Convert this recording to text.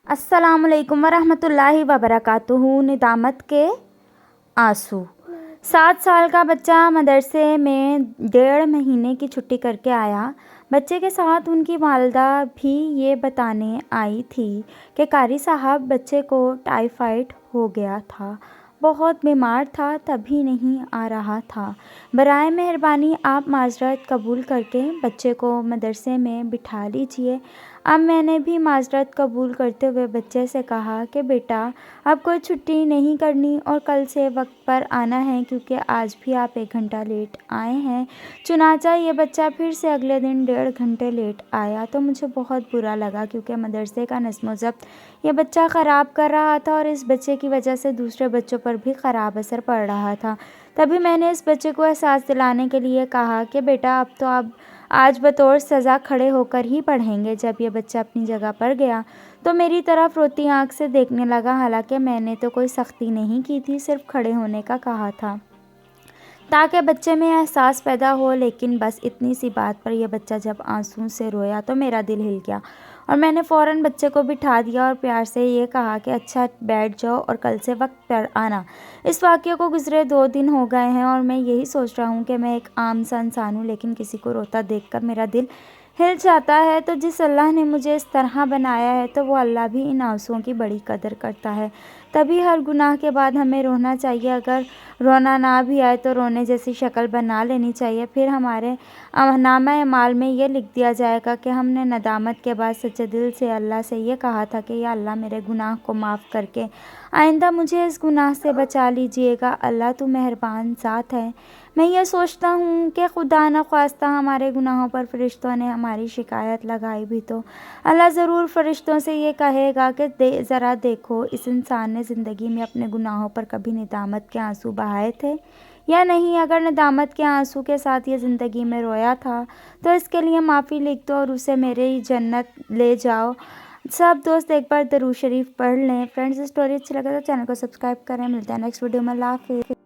السلام علیکم ورحمۃ اللہ وبرکاتہ۔ ندامت کے آنسو۔ 7 سال کا بچہ مدرسے میں 1.5 مہینے کی چھٹی کر کے آیا۔ بچے کے ساتھ ان کی والدہ بھی یہ بتانے آئی تھی کہ قاری صاحب بچے کو ٹائیفائڈ ہو گیا تھا، بہت بیمار تھا، تبھی نہیں آ رہا تھا۔ برائے مہربانی آپ معذرت قبول کر کے بچے کو مدرسے میں بٹھا لیجیے۔ اب میں نے بھی معذرت قبول کرتے ہوئے بچے سے کہا کہ بیٹا اب کوئی چھٹی نہیں کرنی اور کل سے وقت پر آنا ہے، کیونکہ آج بھی آپ 1 گھنٹہ لیٹ آئے ہیں۔ چنانچہ یہ بچہ پھر سے اگلے دن 1.5 گھنٹے لیٹ آیا تو مجھے بہت برا لگا، کیونکہ مدرسے کا نظم و ضبط یہ بچہ خراب کر رہا تھا اور اس بچے کی وجہ سے دوسرے بچوں پر بھی خراب اثر پڑ رہا تھا۔ تبھی میں نے اس بچے کو احساس دلانے کے لیے کہا کہ بیٹا اب آج بطور سزا کھڑے ہو کر ہی پڑھیں گے۔ جب یہ بچہ اپنی جگہ پر گیا تو میری طرف روتی آنکھ سے دیکھنے لگا، حالانکہ میں نے تو کوئی سختی نہیں کی تھی، صرف کھڑے ہونے کا کہا تھا تاکہ بچے میں احساس پیدا ہو، لیکن بس اتنی سی بات پر یہ بچہ جب آنسوؤں سے رویا تو میرا دل ہل گیا اور میں نے فوراً بچے کو بٹھا دیا اور پیار سے یہ کہا کہ اچھا بیٹھ جاؤ اور کل سے وقت پر آنا۔ اس واقعے کو گزرے 2 دن ہو گئے ہیں اور میں یہی سوچ رہا ہوں کہ میں ایک عام سا انسان ہوں، لیکن کسی کو روتا دیکھ کر میرا دل ہل جاتا ہے۔ تو جس اللہ نے مجھے اس طرح بنایا ہے تو وہ اللہ بھی ان آنسوؤں کی بڑی قدر کرتا ہے۔ تبھی ہر گناہ کے بعد ہمیں رونا چاہیے، اگر رونا نہ بھی آئے تو رونے جیسی شکل بنا لینی چاہیے، پھر ہمارے نامہ اعمال میں یہ لکھ دیا جائے گا کہ ہم نے ندامت کے بعد سچے دل سے اللہ سے یہ کہا تھا کہ یا اللہ میرے گناہ کو معاف کر کے آئندہ مجھے اس گناہ سے بچا لیجیے گا، اللہ تو مہربان ذات ہے۔ میں یہ سوچتا ہوں کہ خدا نخواستہ ہمارے گناہوں پر فرشتوں نے ہماری شکایت لگائی بھی تو اللہ ضرور فرشتوں سے یہ کہے گا کہ ذرا دیکھو اس انسان نے زندگی میں اپنے گناہوں پر کبھی ندامت کے آنسو بہائے تھے یا نہیں۔ اگر ندامت کے آنسو کے ساتھ یہ زندگی میں رویا تھا تو اس کے لیے معافی لکھ دو اور اسے میری جنت لے جاؤ۔ سب دوست ایک بار درود شریف پڑھ لیں۔ فرینڈز، اسٹوری اچھی لگے تو چینل کو سبسکرائب کریں۔ ملتے ہیں نیکسٹ ویڈیو میں۔ اللہ حافظ۔